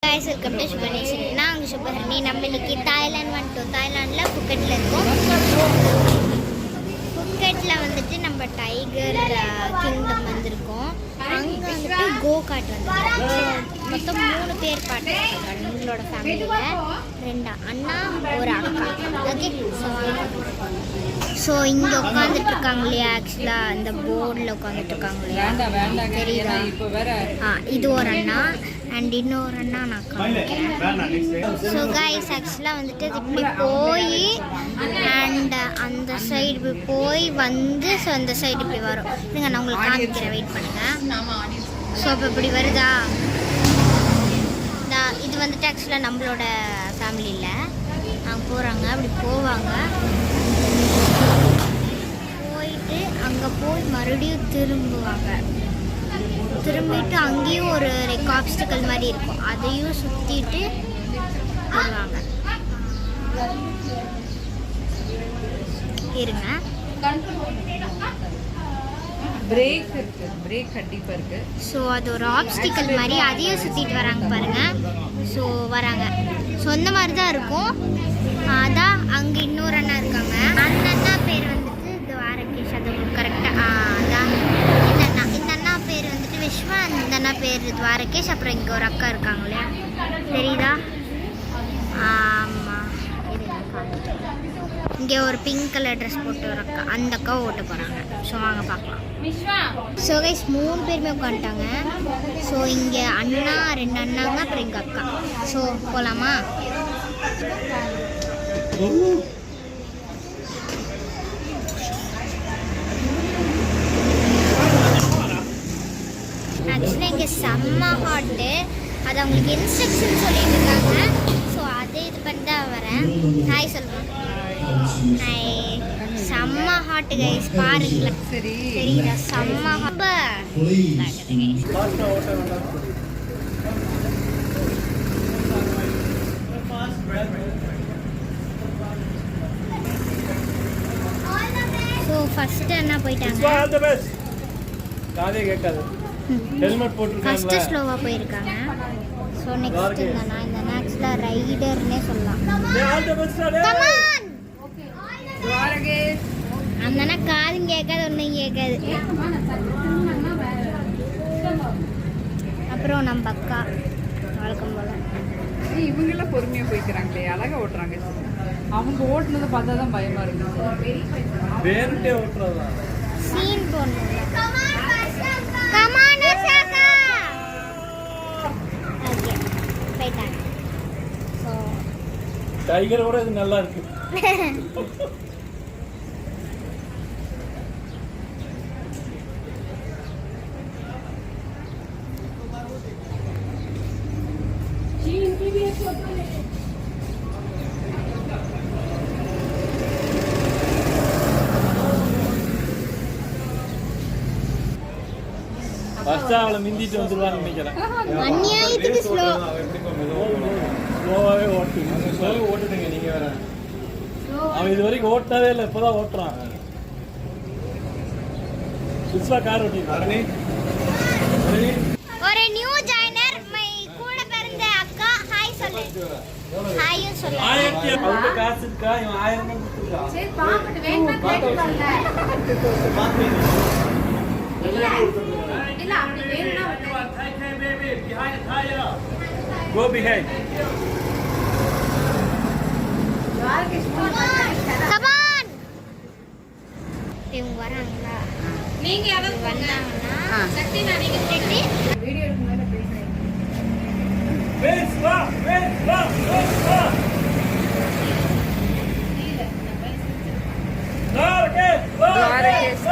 guys, welcome to Shubhanesh. நாங்கள் சுபஹரணி. நம்ம இன்னைக்கு தாய்லாந்து வந்துட்டோம். தாய்லாண்டில் புக்கெட்டில் இருக்கோம். புக்கெட்டில் வந்துட்டு நம்ம டைகர் கிங்டம் வந்திருக்கோம். அங்கே வந்துட்டு கோ காட் வந்துருக்கோம். மொத்தம் 3 பேர் பார்த்துருக்காங்க எங்களோட ஃபேமிலியில். 2 அண்ணா ஒரு அக்கா. ஓகே, ஸோ இங்கே உட்காந்துட்டு இருக்காங்க இல்லையா, ஆக்சுவலாக இந்த போர்டில் உட்காந்துட்டு இருக்காங்க இல்லையா, தெரியுதா? இது ஒரு அண்ணா அண்ட் இன்னொரு அண்ணா நான் காமிக்கிறேன். ஸோ கைஸ், ஆக்சுவலாக வந்துட்டு இது இப்படி போய் அண்ட் அந்த சைடு இப்படி போய் வந்து ஸோ அந்த சைடு இப்படி வரும். இல்லைங்க, நான் உங்களுக்கு காமிக்கிறேன், வெயிட் பண்ணுங்கள். ஸோ இப்போ இப்படி வருதா, இது வந்துட்டு ஆக்சுவலாக நம்மளோட ஃபேமிலியில் அவங்க போகிறாங்க, அப்படி போவாங்க, போயிட்டு அங்கே போய் மறுபடியும் திரும்பிட்டு அங்கேயும் ஒரு லைக் ஆப்ஸ்டிக்கல் மாதிரி இருக்கும், அதையும் சுற்றிட்டு வருவாங்க. இருங்க, பிரேக் கண்டிப்பா இருக்கு. ஸோ அது ஒரு ஆப்ஸ்டிக்கல் மாதிரி, அதையும் சுற்றிட்டு வராங்க பாருங்க. ஸோ வராங்க, ஸோ அந்த மாதிரி தான் இருக்கும். அதான் அங்கே இன்னொரு அண்ணா இருக்காங்க. அந்த அண்ணா பேர் வந்துட்டு துவாரகேஷ், அது உங்களுக்கு கரெக்டாக அதான் இந்த அண்ணா பேர் வந்துட்டு விஸ்வா, அந்த அண்ணா பேர் துவாரகேஷ். அப்புறம் இங்கே ஒரு அக்கா இருக்காங்க இல்லையா, தெரியுதா? ஆமாம், இங்கே ஒரு பிங்க் கலர் ட்ரெஸ் போட்டு ஒரு அக்கா, அந்த அக்காவை ஓட்ட போகிறாங்க. ஸோ வாங்க பார்க்கலாம். ஸோ கைஸ், 3 பேருமே உட்காந்துட்டாங்க. ஸோ இங்கே அண்ணா 2 அண்ணாங்க, அப்புறம் எங்கள் அக்கா. ஸோ போகலாமா? ஆக்சுவலாக இங்கே செம்ம ஹாட்டு, அது அவங்களுக்கு இன்ஸ்ட்ரக்ஷன் சொல்லிட்டு இருக்காங்க. ஸோ அதை இது பண்ணி தான் வரேன். ஹாய் சொல்கிறேன். ஹாய். செம்ம ஹாட்டு கைஸ், பாருங்களேன். சரிங்களா, செம்ம ஹாட். ஸோ ஃபர்ஸ்ட் என்ன போயிட்டாங்க, ஃபர்ஸ்ட் ஸ்லோவாக போயிருக்காங்க. ஸோ நெக்ஸ்ட் இந்த ஆக்சுவலாக ரைடர்னே சொல்லலாம். அந்த அண்ணா காதும் கேட்காது, ஒன்றும் கேட்காது. அப்புறம் நம்ம அக்கா வழக்கம் போல இவங்கெல்லாம் பொறுமையாக போய்க்கிறாங்களே, அழகாக ஓட்டுறாங்க. அவங்க ஓட்டுனதை பார்த்தா தான் பயமா இருக்கு. சீன் போடணும். டைகரோட இது நல்லா இருக்கு. அவளை மிந்திட்டு வந்துருவான்னு நினைக்கிறேன். ஸ்லோவாகவே ஓட்டுங்க நீங்க வேற. அவன் இது வரைக்கும் ஓட்டவே இல்லை, இப்போதான் ஓட்டுறான். புதுசா கார் ஓட்டிருக்காரு. ஒரு நியூ ஜாயினர், மை கூட பிறந்த அக்கா. ஹாய் சொல்லு. ஹாய் சொல்லு. 1000 அவங்க காசு இருக்கா? இவன் 1000 தான் கொடுத்துருக்கான். சரி, பாக்கட்டு வேணா கேட்டு வரல. இல்ல அப்படி வேணா go behind. Come on. இவங்க வராங்களா? நீங்க யாராவது வந்தாங்கன்னா சக்தி நான் நீங்க கேட்டி வீடியோ எடுக்க முன்னாடி பேசுறேன். Wait, stop. துவாரகேஷ்